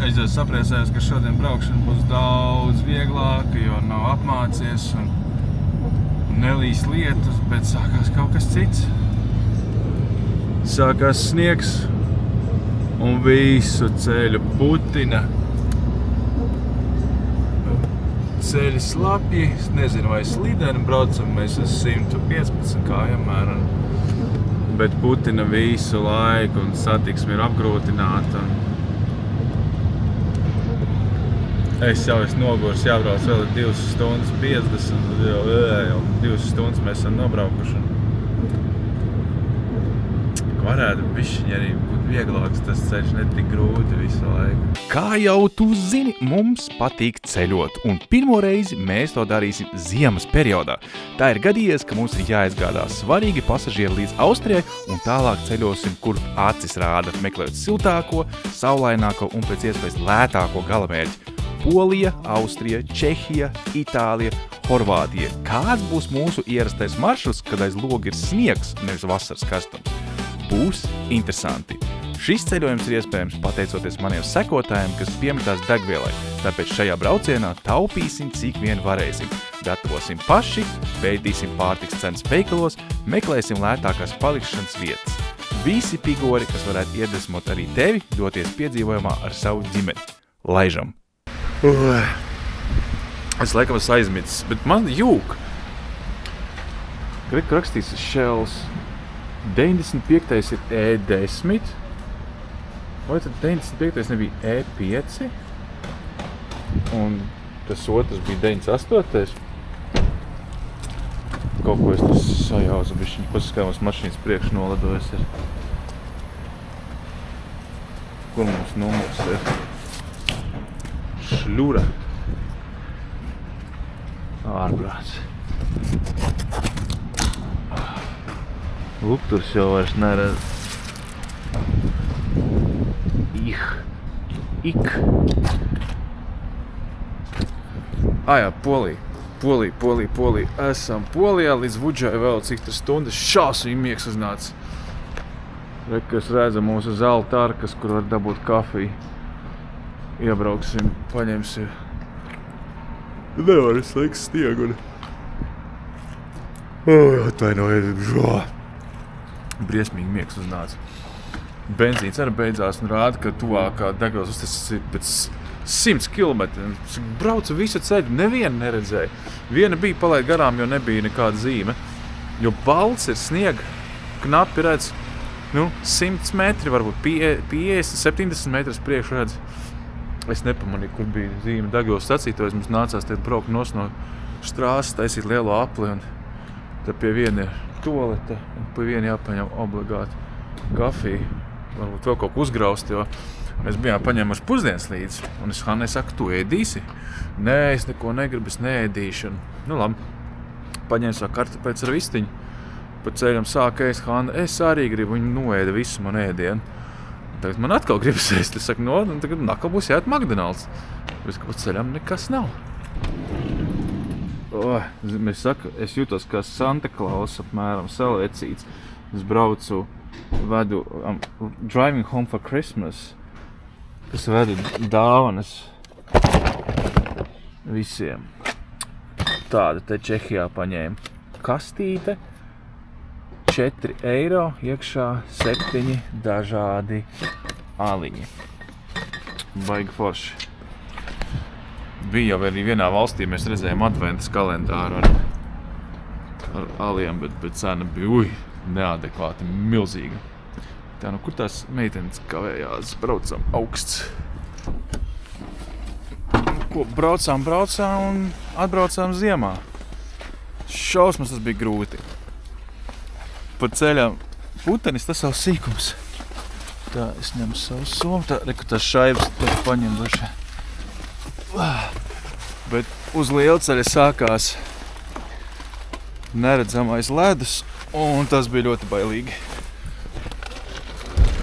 Es jau sapriecājos, ka šodien braukšana būs daudz vieglāka, jo nav apmācies un nelīs lietus, bet sākās kaut kas cits. Sākās sniegs un visu ceļu putina. Ceļi slapji, es nezinu vai slideni braucam, mēs esam 115 kājām mēram. Bet putina visu laiku un satiksme ir apgrūtināta. Es jau esmu nogurs, jābrauc vēl 2 stundas 50, jau 2 stundas mēs esam nobraukuši. Varētu bišķiņi arī būt vieglāks, tas ceļš ne tik grūti visu laiku. Kā jau tu zini, mums patīk ceļot, un pirmo reizi mēs to darīsim ziemas periodā. Tā ir gadījies, ka mums ir jāizgādā svarīgi pasažieri līdz Austrijai, un tālāk ceļosim, kur acis rāda, meklējot siltāko, saulaināko un pēc iespējas lētāko galamērķi. Polija, Austrija, Čehija, Itālija, Horvātija. Kāds būs mūsu ierastais maršruts, kad aiz loga ir sniegs, nevis vasaras karstums? Būs interesanti. Šis ceļojums ir iespējams pateicoties maniem sekotājiem, kas piemetās degvielai, tāpēc šajā braucienā taupīsim, cik vien varēsim. Gatavosim paši, pētīsim pārtikas cenas veikalos, meklēsim lētākās palikšanas vietas. Visi pigori, kas varētu iedvesmot arī tevi, doties piedzīvojumā ar savu ģimeni. Laižam! Es laikam esmu aizmicis, bet man jūk. Kad rakstīts Shells, 95. ir E10, vai tad 95. nebija E5, un tas otrs bija 98. Kaut ko es tas sajauzu, bišķiņ, paskatījums mašīnas priekš noladojas ir. Kur mums numurs ir? Šļura. Ārprāts. Lukturs jau vairs neredz. Ik. Jā, Polija. Esam Polijā līdz Vudžai vēl cik tas stundas. Šausmīgi miegs uznāca. Kas redzam mūsu zelta arkas, kur var dabūt kafiju. Iebrauksim, paņemsim. Nevar slēgt sniegu. Atvainojiet. Briesmīgi miegs uznāca. Benzīns arī beidzās un rāda, ka tuvākā degvielas uztaisas ir pēc 100 km. Braucu visu ceļu, nevienu neredzēju. Viena bija palaid garām, jo nebija nekāda zīme. Jo balts ir sniega, knapi redz, 100 metri, varbūt 50, 70 metrus priekšu redz. Es nepamanīju, kur bija zīme degvielas sacītojas. Mums nācās braukt no strāsas, taisīt lielo apli, un tad pie viena ir tualete, un pie viena jāpaņem obligāti kafiju. Varbūt vēl kaut ko uzgraust, jo mēs bijām paņēmuši pusdienas līdzi. Un es Hannai saku, tu ēdīsi? Nē, es neko negribu, es neēdīšu. Labi, paņēmu savu kartupēļus ar vistiņu. Pa ceļam sāka ēst Hanna, es arī gribu, viņa noēda visu man ēdienu. Tagad man atkal gribas ēst. Es saku, tagad nakal būs jāiet McDonald's. Bet pa ceļam nekas nav. Es saku, es jūtos kā Santa Claus apmēram saulēcīts. Es braucu, vedu Driving Home for Christmas. Es vedu dāvanas visiem. Tāda te Čehijā paņēma kastīte. 4 eiro, iekšā 7 dažādi aliņi. Baigi forši. Bija jau arī vienā valstī, mēs redzējām adventas kalendāru ar aliem, bet cena bija neadekvāti milzīga. Tā, kur tās meitenes kavējās, braucam augsts. Braucām un atbraucām ziemā. Šausmas tas bija grūti. Pa ceļām putenis, tas savs sīkums. Tā, es ņemu savu somu, reku tās šaibas, tad paņem duši. Bet uz lielceļa sākās neredzamais ledus, un tas bija ļoti bailīgi.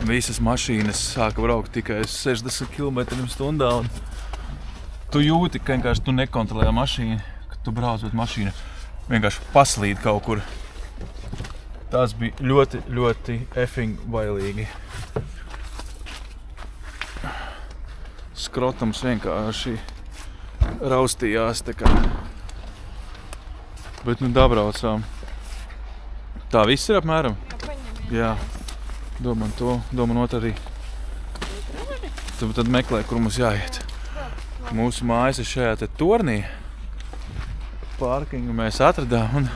Visas mašīnas sāka braukt tikai 60 km/h, un tu jūti, ka vienkārši tu nekontrolē mašīnu, kad tu brauc, bet mašīna vienkārši paslīd kaut kur. Tas bija ļoti, ļoti effing bailīgi. skrotums vienkārši raustījās tā kā. Bet nu dabraucām. Tā viss ir apmēram? Jā. Domāju to, domāju arī. Tad meklē, kur mums jāiet. Mūsu mājas ir šajā te tornī. Pārkingu mēs atradām un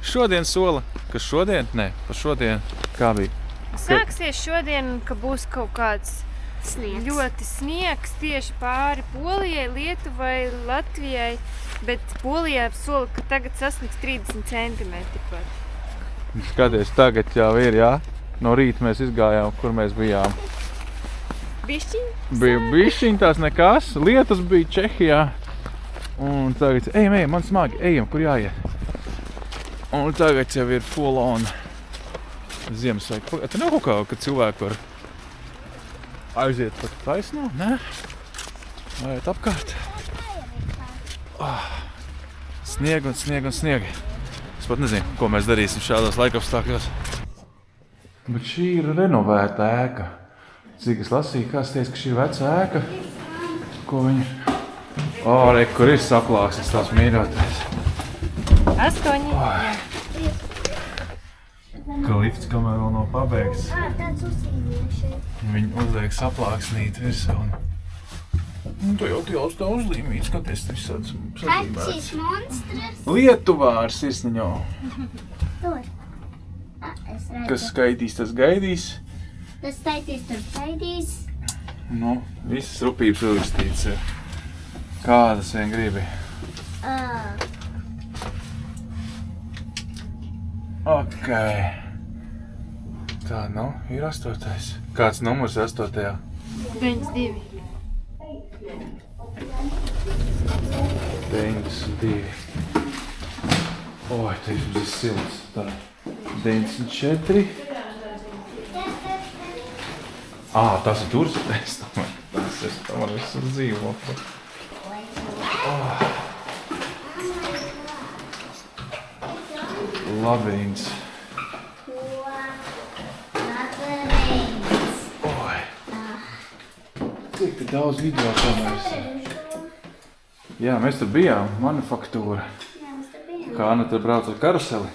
šodien sola. Kas šodien? Nē, par šodien. Kā bija? Sāksies šodien, ka būs kaut kāds ļoti sniegs tieši pāri Polijai, Lietuvai, Latvijai, bet Polijā sola, ka tagad sasniegs 30 centimetri pat. Skaties, tagad jau ir, jā? No rīta mēs izgājām, kur mēs bijām. Bišķiņ? Bija bišķiņ, tās nekas. Lietus bija Čehijā. Un tagad, ejam, man smagi, ejam, kur jāiet. Un tagad jau ir full on Ziemassvētku. Te nav kaut kā, ka cilvēki var aiziet pat taisno, ne? Vai iet apkārt. Snieg un snieg un snieg. Es pat nezinu, ko mēs darīsim šādos laikapstākļos. Bet šī ir renovēta ēka. Cik es lasīju, kāds teica, ka šī ir veca ēka. Ko viņi... Re, kur ir saplāksnes tās mīļotais. 8. Ka lifts, kamēr vēl nav pabeigts. Tāds uzsīmīja šeit. Viņi uzliek saplāksnīt virsū. Un tu jau tilps tā uzlīmīt, skaties, tas visāds sazīmēts. Kaķis monstrs. Lietuvā ar sirsniņo. Tur. Es redzu. Kas skaidīs, tas gaidīs. Tas taitīs, tur taidīs. Nu, visas rupības uzrakstīts ir. Kādas vien gribi. Ok. Tā, nu, ir 8. Kāds numurs 8? 92. 92. Oi, te jums ir silts. Tā. 94. Tas ir tur. Es domāju, tas ir tomēr visur dzīvokli. Labirints. Oi. Cik te daudz video kameras. Jā, mēs tur bijām, manufaktūra. Kā Anna tur brauc ar karuseli.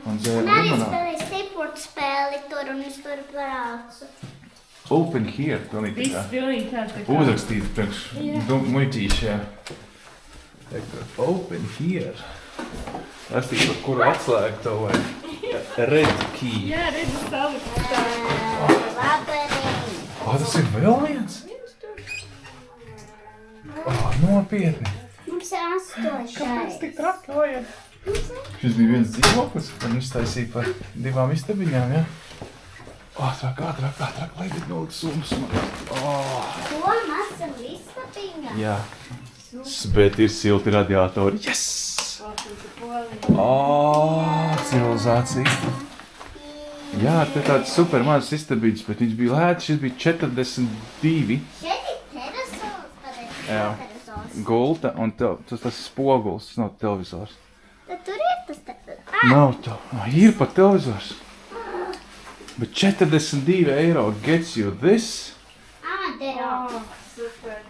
Un dzēra Man arī limonādi. spēlēja skateboard spēli tur un es tur braucu. Open here, pilnīgi tā. pilnīgi tāds tā kā. Uzrakstīt priekš muļķīši, jā. Open here. Rastīt, par kuru atslēgu to vai red key. Jā, redzi salikt tā. Labirints. Tas ir vēl viens? Nopietni. Mums ir 8 šeit. trakoja? Šis bija viens dzīvoklis, un iztaisīja par 2 istabiņām, jā? Ātrāk, lai tik daudz summas man. Ko mazam vistapiņā? Jā. Bet ir silti radiatori. Yes! Civilizācija. Jā, te tāds super mazs istabiņas, bet viņš bija lēts, šis bija 42. Šeit ir terasols, Jā. Gulta, un tas ir spoguls, tas nav televizors. Tad tur ir tas te... Nav to. Ir pat televizors. Bet 42 eiro gets you this. Dero. Super.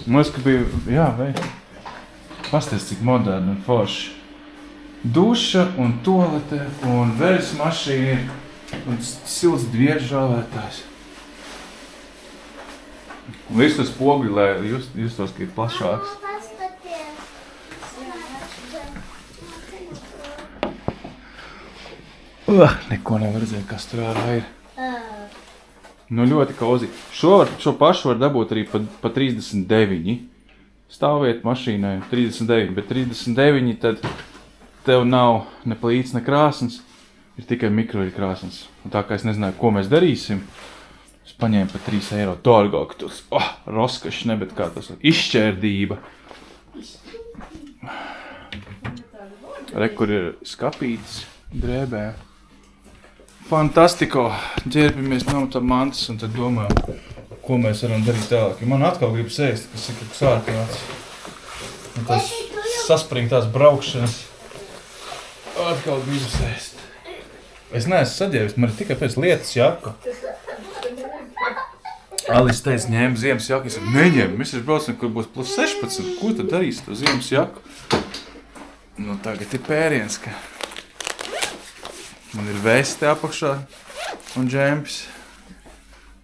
Man liekas, ka bija, jā, vai? Pasties, cik moderni un forši. Duša un toalete un veļas mašīna ir un silts dviežu žāvētājs. Un visu spoguļu, lai justos, ka ir plašāks. Neko nevar redzēt, kas tur ārā ir. Nu ļoti kozī. Šo pašu var dabūt arī pa 39. Stāvvieta mašīnai 39, bet 39 tad tev nav ne plīts, ne krāsns. Ir tikai mikroļu krāsns. Un tā kā es nezināju, ko mēs darīsim, es paņēmu pa 3 eiro dārgāk. Tas, roskašs, ne, bet kā tas izšķērdība. Re, kur ir skapītis drēbē. Fantastiko! Ģērbamies nometā mantas un tad domājam, ko mēs varam darīt tālāk. Man atkal gribas ēst, kas ir kaut kas ārprāts. Un tas saspringtās braukšanas. Atkal gribas ēst. Es neesmu saģērbis, man ir tikai pēc lietas jaka. Alis teica, ņēma ziemas jaku. Es saku, neņem, mēs taču braucam, kur būs plus 16. Ko tad darīs to ziemas jaku? Nu, tagad ir pēriens, ka man ir veste apakšā un džempis.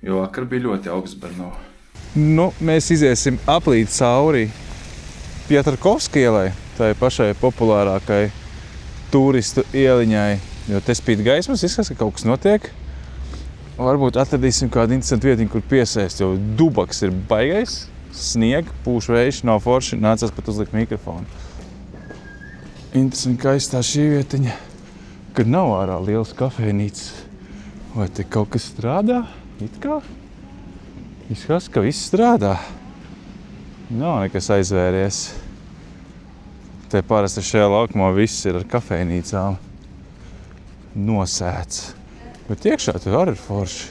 Jo vakar bija ļoti augsts Brno. Nu, mēs iziesim aplīt cauri Pietarkovska ielai, tai pašai populārākai turistu ieliņai, jo te spīd gaismas, izskatās, ka kaut kas notiek. Varbūt atradīsim kādu interesantu vietiņu, kur piesēst, jo dubaks ir baigais, snieg, pūš vējš, nav forši, nācās pat uzlikt mikrofonu. Interesanti, kā izstā šī vietiņa, kad nav ārā liels kafejnīcas. Vai te kaut kas strādā? It kā? Izskatās, ka viss strādā. Nav nekas aizvēries. Te parasti šajā laukumā viss ir ar kafejnīcām nosēts. Bet iekšā tur arī ir forši.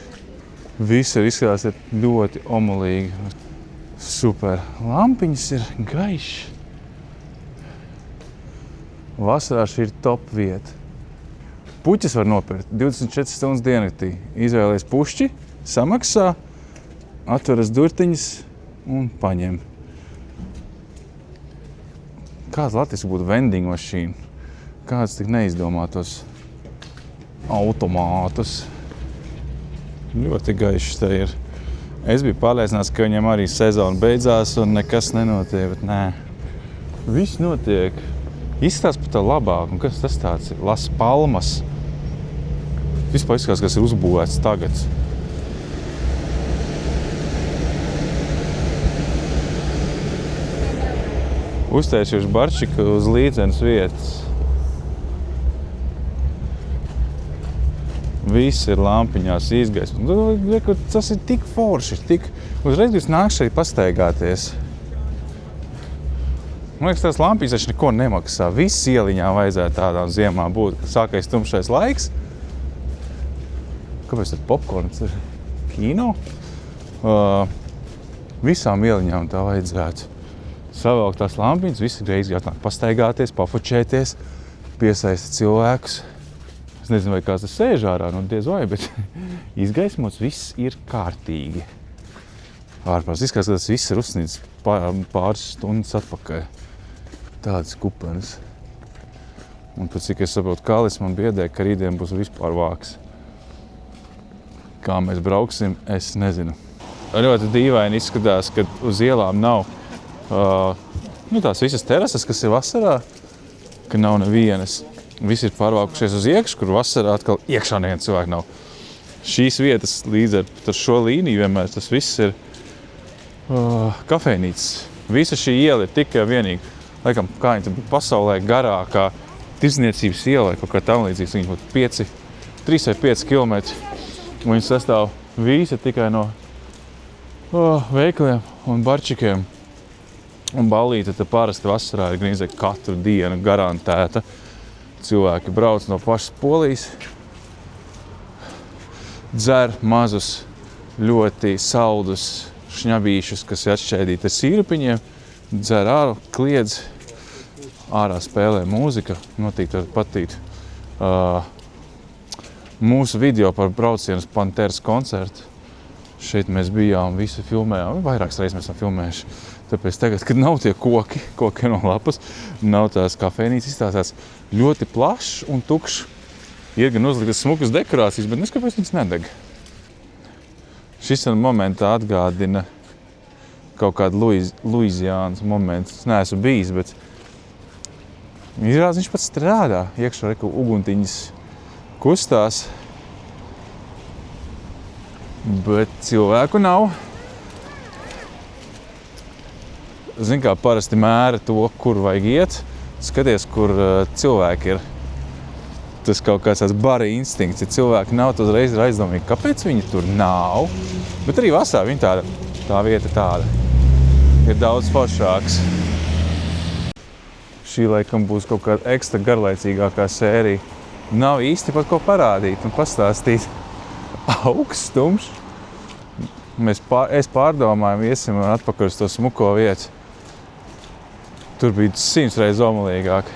Visi izskatās ir ļoti omulīgi. Super. Lampiņas ir gaišs. Vasarā šī ir top vieta. Puķis var nopirkt 24 stundas diennaktī. Izvēlies pušķi, samaksā, atveras durtiņas un paņem. Kāds latviski būtu vending mašīna? Kāds tik neizdomātos automātus? Ļoti gaišs te ir. Es biju pārliecināts, ka viņiem arī sezona beidzās un nekas nenotiek, bet nē. Viss notiek. Izskatās pat labāk. Un kas tas tāds ir? Las Palmas. Vispār izskatās, kas ir uzbūvēts tagad. Uztaisījuši barčiku uz līdzenas vietas. Viss ir lampiņās izgaismot. Tas ir tik forši, tik uzreiz jūs nāk šeit pastaigāties. Man liekas, tās lampiņas taču neko nemaksā. Viss ieliņā vajadzētu tādām ziemā būt. Sākais tumšais laiks. Kāpēc tad popkorns ir? Kino? Visām ieliņām tā vajadzētu. Savelkt tās lampiņas, visi reiz jātnāk pastaigāties, pafočēties, piesaista cilvēkus. Es nezinu, vai kāds tas sēž ārā, nu diez vai, bet izgaismots viss ir kārtīgi. Ārpās izskatās, ka tas viss ir uzsnīts pāris stundas atpakaļ. Tādas kupenes. Un pēc cik es saprotu, Kalis man biedē, ka rītdien būs vispār vāks. Kā mēs brauksim, es nezinu. Ļoti dīvaini izskatās, ka uz ielām nav tās visas terases, kas ir vasarā, ka nav nevienas. Visi ir pārvākušies uz iekšu, kur vasarā atkal iekšā neviena cilvēka nav. Šīs vietas līdz ar šo līniju vienmēr tas viss ir kafejnīcas. Visa šī iela ir tikai vienīgi, laikam, kā viņa būtu pasaulē garākā tirdzniecības iela, kaut kā tam līdzīgs. Viņa būtu 3 vai 5 kilometri. Un viņa sastāv visa tikai no veikaliem un barčikiem. Un ballīte te parasti vasarā ir gandrīz katru dienu garantēta. Cilvēki brauc no pašas Polijas, dzer mazus, ļoti saldus šņabīšus, kas ir atšķēdīti ar sīrupiņiem, dzer ārā, kliedz, ārā spēlē mūzika, noteikti var patīt. Mūsu video par braucienu Panteras koncertu. Šeit mēs bijām, visi filmējām, vairākas reizes mēs esam filmējuši. Tāpēc tagad, kad nav tie koki no lapas, nav tās kafejnīcas, izstāstās ļoti plašs un tukšs. Ir gan uzliktas smukas dekorācijas, bet neskapēc viņas nedeg. Šis momentā atgādina kaut kādu Luiziānas momentu. Es neesmu bijis, bet izrādās viņš pat strādā. Iekšā uguntiņas kustās, bet cilvēku nav. Zini, kā parasti mēra to, kur vajag iet, skaties, kur cilvēki ir. Tas kaut kāds tāds bara instinkts. Ja cilvēki nav, tad uzreiz ir aizdomīgi, kāpēc viņi tur nav. Bet arī vasarā viņa tā vieta tāda ir daudz foršāks. Šī laikam būs kaut kāda ekstra garlaicīgākā sērija. Nav īsti pat ko parādīt un pastāstīt. Augstums. Es pārdomāju, iesim atpakaļ uz to smuko vietu. Tur bija 100 reizes omulīgāk.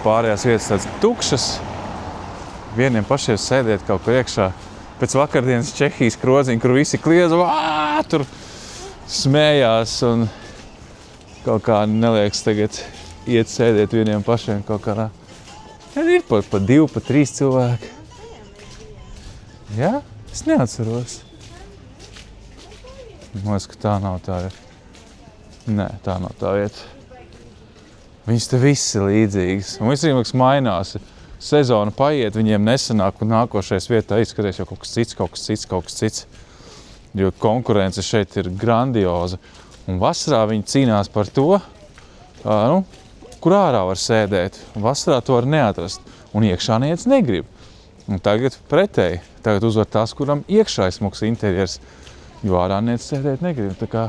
Pārējās vietas tādas tukšas. Vieniem pašiem sēdēt kaut kur iekšā. pēc vakardienas Čehijas kroziņa, kur visi kliedza, tur smējās un kaut kā neliekas tagad iet sēdēt vieniem pašiem kaut kādā. Ir pa 2, pa 3 cilvēki. Jā? Es neatceros. Man liekas, ka tā nav tā vieta. Nē, tā nav tā vieta. Viņas te visi ir līdzīgas. Un viss liekas mainās. Sezona paiet, viņiem nesanāk, un nākošais vietā izskaties jau kaut kas cits. Jo konkurence šeit ir grandioza. Un vasarā viņi cīnās par to, kur ārā var sēdēt. Vasarā to var neatrast. Un iekšā neviens negrib. Un tagad pretēji. Tagad uzvar tās, kuram iekšā ir smuks interjers. Jo ārā neviens sēdēt negrib. Tā kā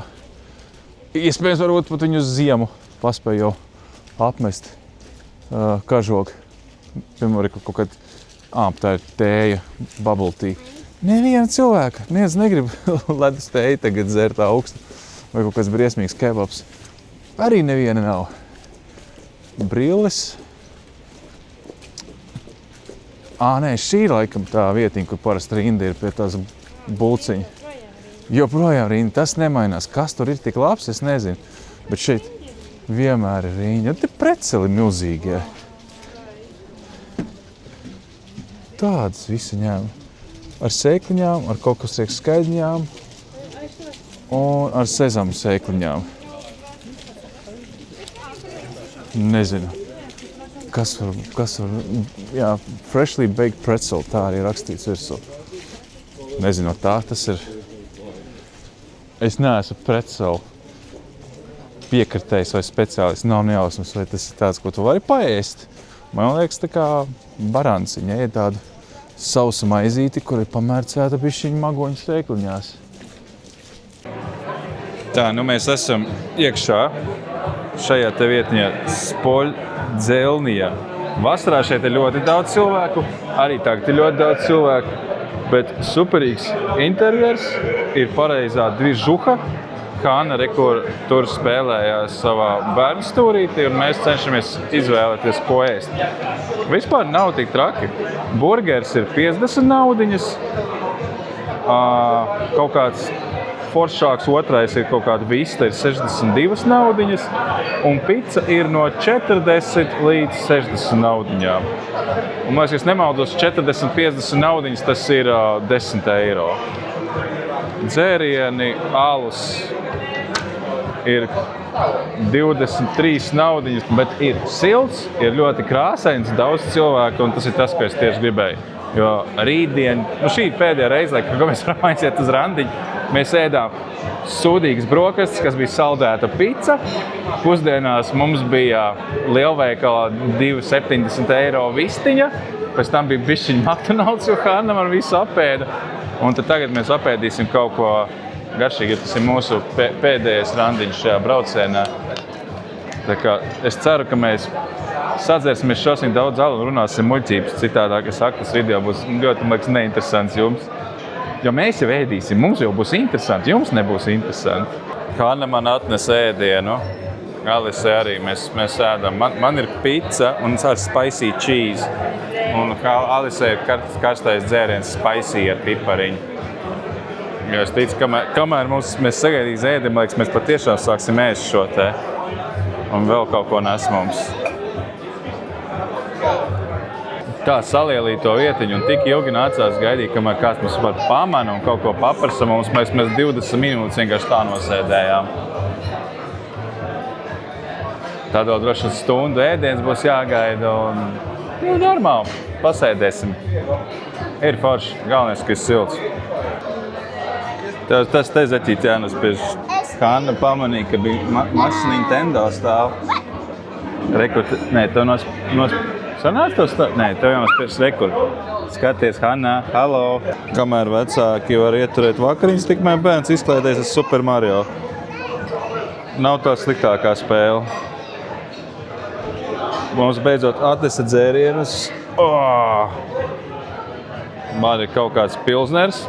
iespējams varbūt pat viņu uz ziemu paspēj jau apmest kažogu. Piemēram, kaut kad, tā ir tēja, bubble tea. Neviena cilvēka, neviens negrib ledus tēju tagad dzert augstu. Vai kaut kāds briesmīgs kebabs. Arī neviena nav. Brilles. Nē, šī ir laikam tā vietiņa, kur parasti rinda ir pie tās bulciņa. Joprojām rinda, tas nemainās. Kas tur ir tik labs, es nezinu. Bet šeit vienmēr ir rinda. Te preceli milzīgi, ja. Tādas visi ņēma. Ar sēkliņām, ar kokosriekstu skaidņām un ar sezamu sēkliņām. Nezinu, kas var, jā, freshly baked pretzel, tā arī rakstīts virsū. Nezinu, tā tas ir. Es neesmu pretzel piekritējs vai speciālists, nav nejausmas, vai tas ir tāds, ko tu vari paēst. Man liekas, tā kā baranciņa, ir tāda sausa maizīti, kur ir pamērcēta bišķiņa magoņu sēkliņās. Tā, mēs esam iekšā šajā te vietiņā Spoļdzelnijā. Vasarā šeit ir ļoti daudz cilvēku, arī tagad ir ļoti daudz cilvēku, bet superīgs interjers ir pareizā dvižuha. Hanna rekur tur spēlējās savā bērnu stūrītī, un mēs cenšamies izvēlēties, ko ēst. Vispār nav tik traki. Burgers ir 50 naudiņas, kaut kāds foršāks otrais ir kaut kāda vista, ir 62 naudiņas, un pica ir no 40 līdz 60 naudiņām. Un, lai es nemaldos, 40-50 naudiņas, tas ir 10 eiro. Dzērieni, alus ir 23 naudiņas, bet ir silts, ir ļoti krāsains, daudz cilvēku, un tas ir tas, ko es tieši gribēju. Jo rītdien, šī ir pēdējā reize, kad mēs varam aiziet uz randiņu, mēs ēdām sūdīgas brokastis, kas bija saldēta pica. Pusdienās mums bija lielveikalā 2,70 eiro vistiņa, pēc tam bija bišķiņa McDonald's, jo Hanna man visu apēda. Un tad tagad mēs apēdīsim kaut ko garšīgi, tas ir mūsu pēdējais randiņš šajā braucienā. Tā kā es ceru, ka mēs sadzērsimies šodien daudz alu un runāsim muļķības. Citādāk es saku, tas video būs ļoti, liekas, neinteresants jums. Jo mēs jau ēdīsim, mums jau būs interesanti, jums nebūs interesanti. Hanna man atnes ēdienu, Alise arī, mēs ēdam. Man ir pica un ar spicy cheese. Un Alise ir karstais dzēriens spicy ar pipariņu. Jo es ticu, kamēr mēs sagaidīs ēdim, liekas, mēs patiešām sāksim ēst šo te. Un vēl kaut ko nes mums. Tā salielīja to vietiņu un tik ilgi nācās gaidīt, kamēr kāds mums var pamana un kaut ko paprasa mums. Mēs 20 minūtes vienkārši tā nosēdējām. Tad vēl droši stundu ēdiens būs jāgaida un normāli, pasēdēsim. Ir forši, galvenais, ka ir silts. Tas te zaķīt jānospiež. Hanna pamanīja, ka bija mazs Nintendo stāv. Nē, tev sanāca to stāv? Nē, tev jānospiež rekur. Skaties, Hanna, halo. Kamēr vecāki var ieturēt vakariņas, tikmēr bērns izklēdēs ar Super Mario. Nav tā sliktākā spēle. Mums beidzot atnesa dzērienus. Man ir kaut kāds pilsners.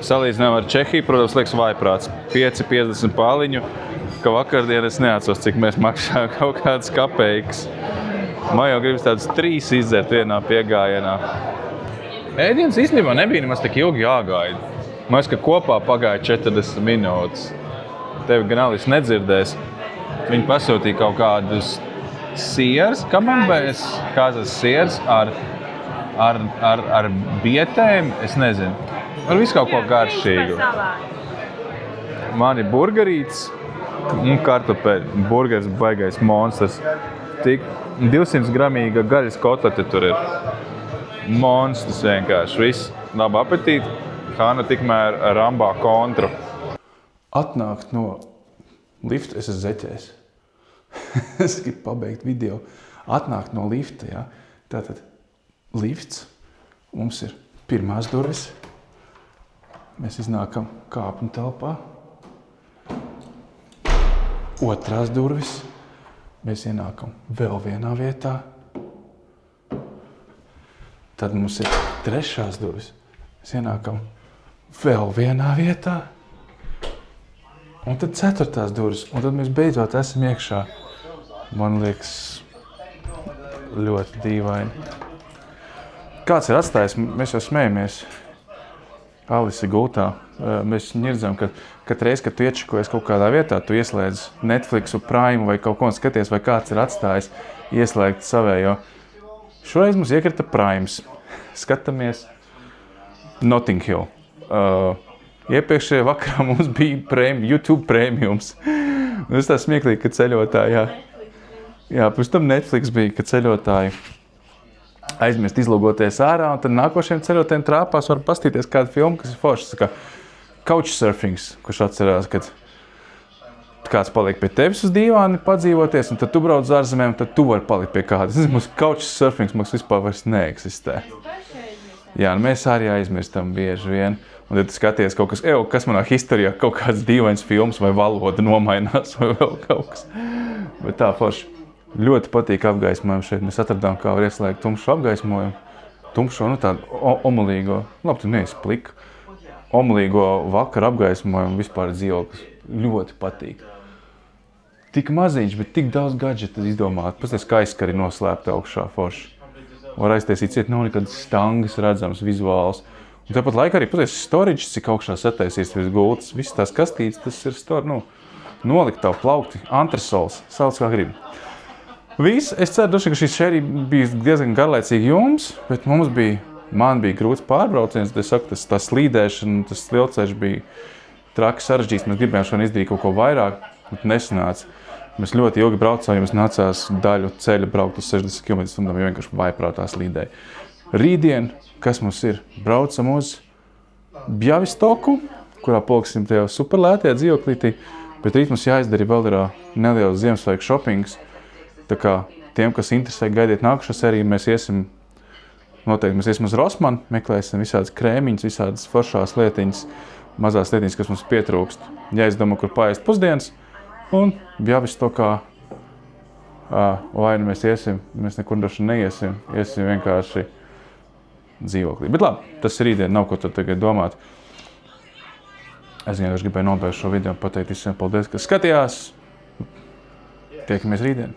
Salīdzinām ar Čehiju, protams, liekas vājprāts. 5,50 pāliņu, ka vakardien es neatceros, cik mēs maksājām kaut kādas kapeikas. Man jau gribas tādas 3 izdzert vienā piegājienā. Ēdiens īstenībā nebija nemaz tik ilgi jāgaida. Man liekas, ka kopā pagāja 40 minūtes. Tevi gan Alis nedzirdēs. Viņi pasūtīja kaut kādus sieras, kamembēs, kāzas sieras ar bietēm, es nezinu. Ar visu kaut ko garšīgu. Man ir burgerīts un kartupeļi. Burgeris baigais monstrs. Tik 200 gramīga gaļas kotlete tur ir. Monstrs vienkārši. Viss. Labu apetīti. Hana tikmēr rambā kontru. Atnākt no lifta, es esmu zeķējis. Es gribu pabeigt video. Atnākt no lifta, ja? Tātad lifts. Mums ir pirmās durvis. Mēs iznākam kāpņu telpā. Otrās durvis. Mēs ienākam vēl vienā vietā. Tad mums ir trešās durvis. Mēs ienākam vēl vienā vietā. Un tad ceturtās durvis. Un tad mēs beidzot esam iekšā. Man liekas ļoti dīvaini. Kāds ir atstājis? Mēs jau smējamies. Alise gultā. Mēs ņirdzam, ka katru reizi, kad tu iečakojies kaut kādā vietā, tu ieslēdz Netflixu, Prime vai kaut ko un skaties, vai kāds ir atstājis ieslēgt savējo. Šoreiz mums iekrita Primes. Skatāmies Notting Hill. Iepriekšējā vakarā mums bija YouTube premiums. Tas tā smieklīgi, ka ceļotāji, jā, pirms tam Netflix bija, ka ceļotāji aizmirst izlogoties ārā, un tad nākošiem ceļotājiem trāpās var pastīties kādu filmu, kas ir foršs. Tā kā couchsurfings, kurš atcerās, kad kāds paliek pie tevis uz dīvāni padzīvoties, un tad tu brauc uz ārzemēm, un tad tu vari palikt pie kāda. Mums couchsurfings mums vispār vairs neeksistē. Jā, mēs arī aizmirstam bieži vien. Un tad skaties kaut kas, kas manā historijā kaut kāds dīvains films vai valoda nomainās vai vēl kaut kas. Bet tā forši. Ļoti patīk apgaismojumu šeit. Mēs atradām, kā var ieslēgt tumšu apgaismojumu. Tumšo, tādu omulīgo, labi, tu neesi plika. Omulīgo vakaru apgaismojumu vispār dzīvoklis. Ļoti patīk. Tik maziņš, bet tik daudz gadžetu izdomāt. Pasties, kā aizskari noslēpta augšā forši. Var aiztaisīt ciet, nav nekādas stangas redzams vizuāls. Un tāpat laikā arī paties storage, cik augšā sataisīs virs gultas. Viss tās kastītes, tas ir nolikt tavu plaukti, antresols, sauc kā grib. Viss, es ceru, ka šī sērija bija diezgan garlaicīga jums, bet man bija grūts pārbrauciens. Es saku, tā slīdēšana, tas lielceļš bija traki sarežģīts. Mēs gribējām šodien izdarīt kaut ko vairāk, bet nesanāca. Mēs ļoti ilgi braucām, jums nācās daļu ceļa braukt uz 60 km, un tam vienkārši vaiprātā slīdēja. Rītdien, kas mums ir? Braucam uz Bjavistoku, kurā paliksim tajā superlētajā dzīvoklītī, bet rīt mums jāizdara vēl ir neliels Ziemassvētku šopings. Tā kā tiem, kas interesē, gaidiet nākušo sēriju, mēs iesim uz Rossmann, meklēsim visādas krēmiņas, visādas foršās lietiņas, mazās lietiņas, kas mums pietrūkst. Jāizdomā, kur paēst pusdienas, un Bjavistokā vai nu mēs iesim, mēs nekur droši neiesim, iesim vienkārši dzīvoklī. Bet labi, tas ir rītdien, nav ko tad tagad domāt. Es vienkārši gribēju nobeigt šo video un pateikt visiem paldies, kas skatījās. Tiekamies rītdien.